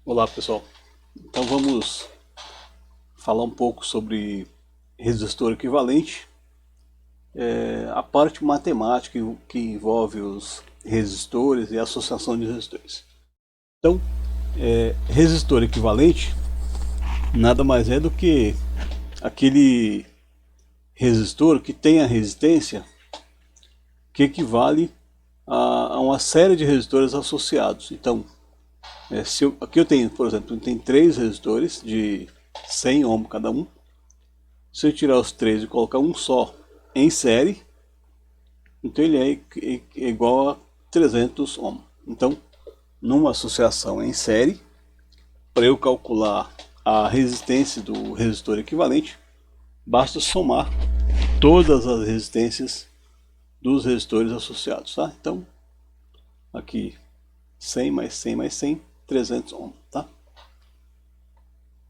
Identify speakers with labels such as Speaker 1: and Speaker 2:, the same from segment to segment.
Speaker 1: Olá pessoal, então vamos falar um pouco sobre resistor equivalente, a parte matemática que envolve os resistores e a associação de resistores. Então, resistor equivalente nada mais é do que aquele resistor que tem a resistência que equivale a uma série de resistores associados. Então, aqui eu tenho, por exemplo, tem três resistores de 100 ohm cada um. Se eu tirar os três e colocar um só em série, então ele é igual a 300 ohm. Então, numa associação em série, para eu calcular a resistência do resistor equivalente, basta somar todas as resistências dos resistores associados, tá? Então, aqui 100 mais 100 mais 100, 300 ohm, tá?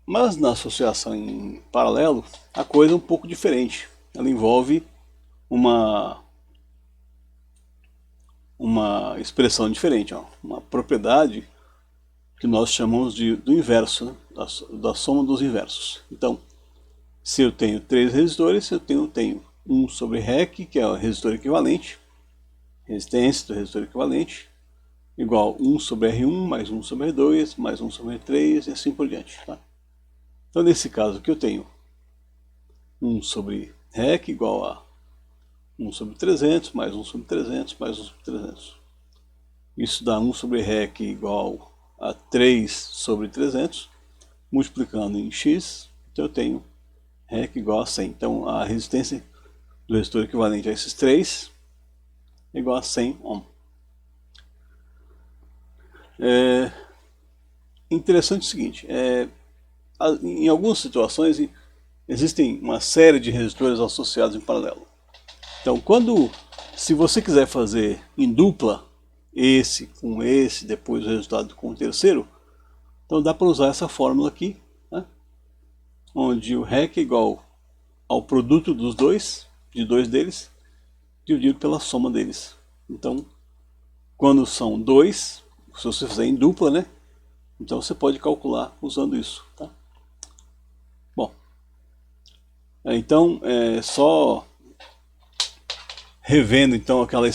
Speaker 1: Mas na associação em paralelo, a coisa é um pouco diferente. Ela envolve uma expressão diferente, ó, uma propriedade que nós chamamos do inverso, né? da soma dos inversos. Então, se eu tenho três resistores, eu tenho 1 sobre REC, que é o resistor equivalente, resistência do resistor equivalente, igual 1 sobre R1, mais 1 sobre R2, mais 1 sobre R3, e assim por diante. Tá? Então, nesse caso aqui, eu tenho 1 sobre REC igual a 1 sobre 300, mais 1 sobre 300, mais 1 sobre 300. Isso dá 1 sobre REC igual a 3 sobre 300, multiplicando em x, então eu tenho REC igual a 100. Então a resistência do resistor equivalente a esses 3 é igual a 100 ohm. É interessante o seguinte, em algumas situações existem uma série de resistores associados em paralelo. Então se você quiser fazer em dupla, esse com esse, depois o resultado com o terceiro, então dá para usar essa fórmula aqui, né? Onde o REC é igual ao produto dos dois, de dois deles, dividido pela soma deles. Então, quando são dois, se você fizer em dupla, né? Então você pode calcular usando isso, tá? Bom, então só revendo então aquele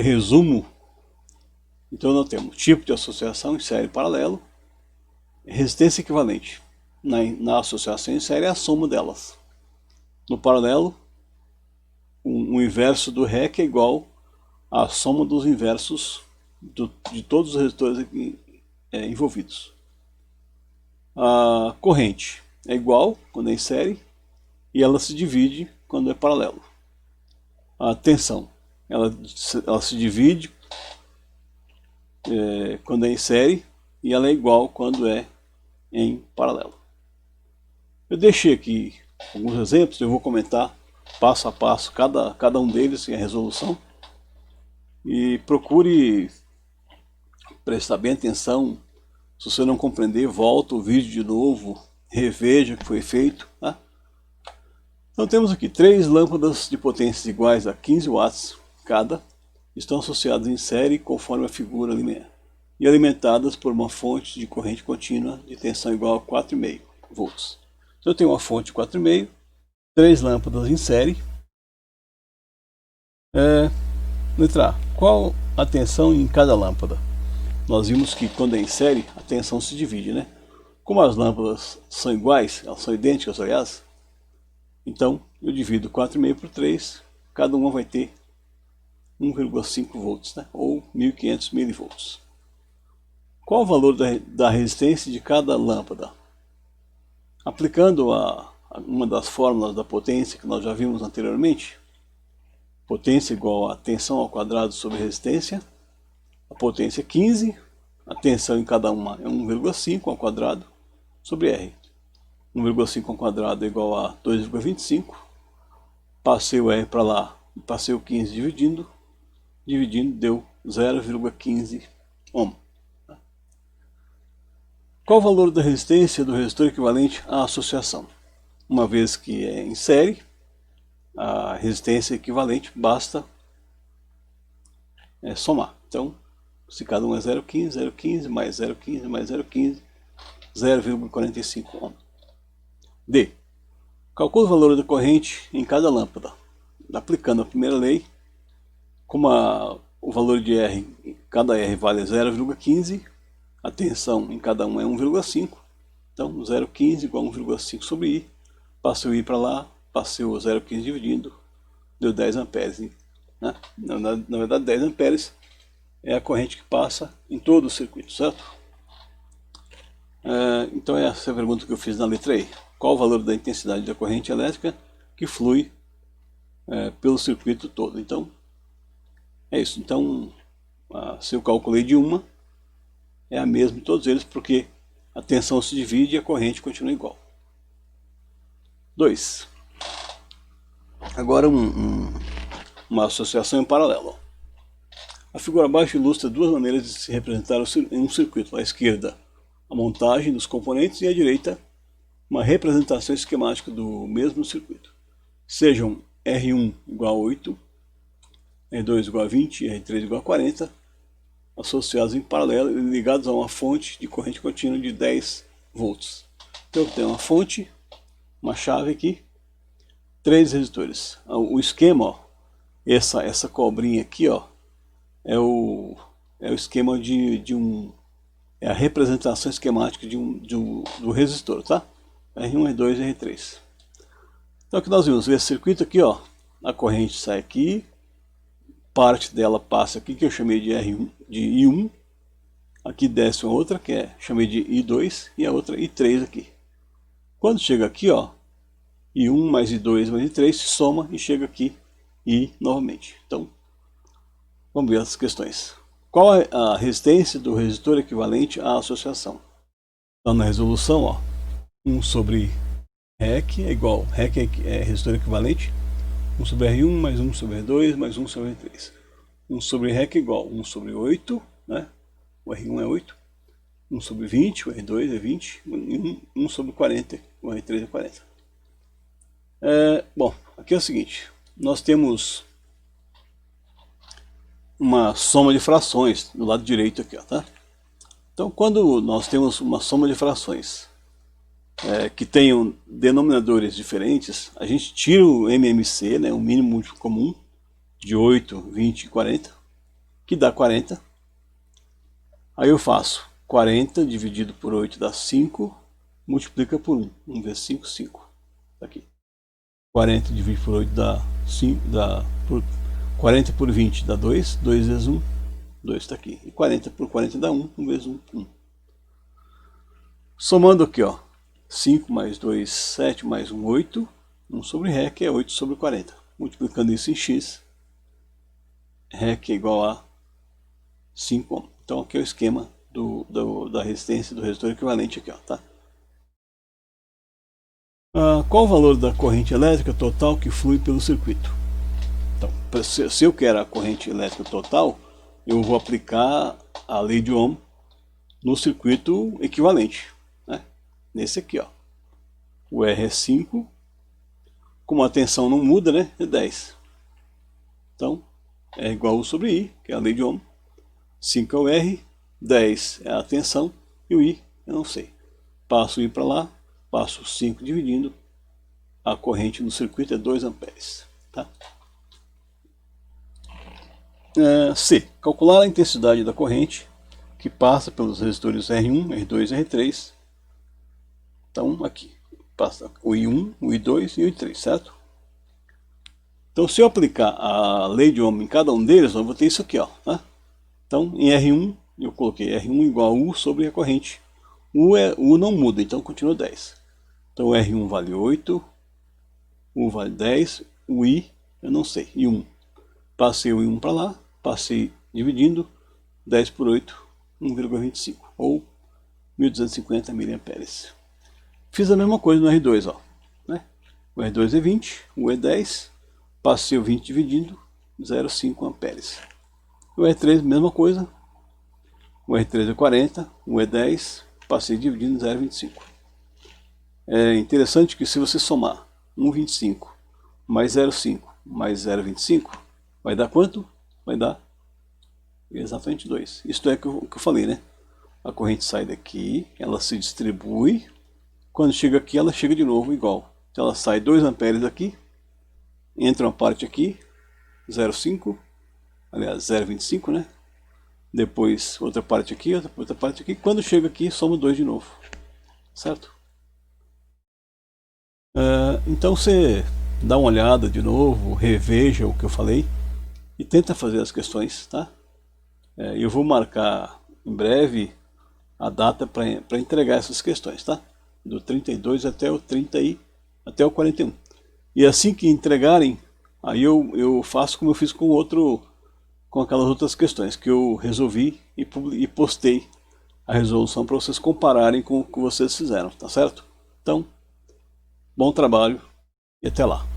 Speaker 1: resumo. Então nós temos tipo de associação em série paralelo, resistência equivalente. Na associação em série é a soma delas. No paralelo, o inverso do REC é igual à soma dos inversos de todos os resistores envolvidos. A corrente é igual quando é em série e ela se divide quando é paralelo. A tensão, ela se divide quando é em série e ela é igual quando é em paralelo. Eu deixei aqui alguns exemplos, eu vou comentar passo a passo cada um deles e a resolução. E procure prestar bem atenção. Se você não compreender, volta o vídeo de novo, reveja o que foi feito. Tá? Então temos aqui 3 lâmpadas de potências iguais a 15 watts cada, estão associadas em série conforme a figura linear, e alimentadas por uma fonte de corrente contínua de tensão igual a 4,5 volts. Então eu tenho uma fonte de 4,5, 3 lâmpadas em série. Letra A. Qual a tensão em cada lâmpada? Nós vimos que quando é em série, a tensão se divide, né? Como as lâmpadas são iguais, elas são idênticas, aliás, então eu divido 4,5 por 3, cada uma vai ter 1,5 volts, né? Ou 1500 milivolts. Qual o valor da resistência de cada lâmpada? Aplicando uma das fórmulas da potência que nós já vimos anteriormente, potência igual a tensão ao quadrado sobre resistência, a potência é 15, a tensão em cada uma é 1,5 ao quadrado sobre R. 1,5 ao quadrado é igual a 2,25, passei o R para lá, passei o 15 dividindo deu 0,15 ohm. Qual o valor da resistência do resistor equivalente à associação? Uma vez que é em série, a resistência equivalente basta somar. Então, se cada um é 0,15, 0,15 mais 0,15 mais 0,15, 0,45 ohm. D. Calcula o valor da corrente em cada lâmpada. Aplicando a primeira lei, como o valor de R, cada R vale 0,15, a tensão em cada um é 1,5, então 0,15 igual a 1,5 sobre I, passei o I para lá, passei o 0,15 dividindo, deu 10 amperes. Né? Na verdade 10 amperes é a corrente que passa em todo o circuito, certo? Então essa é a pergunta que eu fiz na letra E. Qual o valor da intensidade da corrente elétrica que flui pelo circuito todo? Então, é isso. Então, se eu calculei de uma, é a mesma em todos eles, porque a tensão se divide e a corrente continua igual. 2. Agora uma associação em paralelo. A figura abaixo ilustra duas maneiras de se representar em um circuito. À esquerda, a montagem dos componentes, e à direita, uma representação esquemática do mesmo circuito. Sejam R1 igual a 8, R2 igual a 20 e R3 igual a 40, associados em paralelo e ligados a uma fonte de corrente contínua de 10 volts. Então eu tenho uma fonte, uma chave aqui, 3 resistores. O esquema, ó, essa cobrinha aqui, ó, é o esquema é a representação esquemática do resistor, tá? R1, R2 e R3. Então aqui nós vimos esse circuito aqui, ó, a corrente sai aqui, parte dela passa aqui, que eu chamei de R1, de I1, aqui desce uma outra, que chamei de I2, e a outra I3 aqui. Quando chega aqui, ó, I1 mais I2 mais I3 se soma e chega aqui I novamente. Então, vamos ver as questões. Qual é a resistência do resistor equivalente à associação? Então, na resolução, ó, 1 sobre REC é igual, REC é resistor equivalente, 1 sobre R1 mais 1 sobre R2 mais 1 sobre R3. 1 sobre REC é igual 1 sobre 8, né? O R1 é 8, 1 sobre 20, o R2 é 20, 1 sobre 40, o R3 é 40. Bom, aqui é o seguinte, nós temos uma soma de frações do lado direito aqui, ó, tá? Então, quando nós temos uma soma de frações que tenham denominadores diferentes, a gente tira o MMC, né, o mínimo múltiplo comum, de 8, 20 e 40, que dá 40. Aí eu faço 40 dividido por 8 dá 5, multiplica por 1. 1 vezes 5, 5. Tá aqui. 40 dividido por 8 dá 5, 40 por 20 dá 2, 2 vezes 1, 2 está aqui. E 40 por 40 dá 1, 1 vezes 1, 1. Somando aqui, ó, 5 mais 2, 7 mais 1, 8, 1 sobre REC é 8 sobre 40. Multiplicando isso em X, REC é igual a 5 ohm. Então aqui é o esquema da resistência do resistor equivalente aqui, ó, tá? Qual o valor da corrente elétrica total que flui pelo circuito? Então, se eu quero a corrente elétrica total, eu vou aplicar a lei de Ohm no circuito equivalente, né? Nesse aqui, ó. O R é 5, como a tensão não muda, né? É 10. Então, é igual a U sobre I, que é a lei de Ohm. 5 é o R, 10 é a tensão, e o I, eu não sei. Passo o I para lá, passo 5 dividindo, a corrente no circuito é 2 amperes. Tá? C. Calcular a intensidade da corrente que passa pelos resistores R1, R2 e R3. Então, aqui, passa o I1, o I2 e o I3, certo? Então, se eu aplicar a lei de Ohm em cada um deles, eu vou ter isso aqui, ó. Tá? Então, em R1, eu coloquei R1 igual a U sobre a corrente. U não muda, então continua 10. Então, R1 vale 8, U vale 10, o I, eu não sei, I1. Passei o I1 para lá, passei dividindo, 10 por 8, 1,25, ou 1250 mA. Fiz a mesma coisa no R2, ó. Né? O R2 é 20, o E é 10, passei o 20 dividindo, 0,5 amperes. O R3, mesma coisa, o R3 é 40, o E é 10, passei dividindo 0,25. É interessante que se você somar 1,25 mais 0,5 mais 0,25, vai dar quanto? Vai dar Exatamente 2. Isto é que eu falei, né? A corrente sai daqui, ela se distribui, quando chega aqui ela chega de novo igual. Então ela sai 2 amperes aqui, entra uma parte aqui, 0,5, aliás 0,25, né? Depois outra parte aqui, outra parte aqui. Quando chega aqui, soma 2 de novo, certo? Então você dá uma olhada de novo, reveja o que eu falei e tenta fazer as questões, tá? Eu vou marcar em breve a data para entregar essas questões, tá? Do 32 até o 30 até o 41. E assim que entregarem, aí eu faço como eu fiz com aquelas outras questões que eu resolvi e postei a resolução para vocês compararem com o que vocês fizeram, tá certo? Então, bom trabalho e até lá.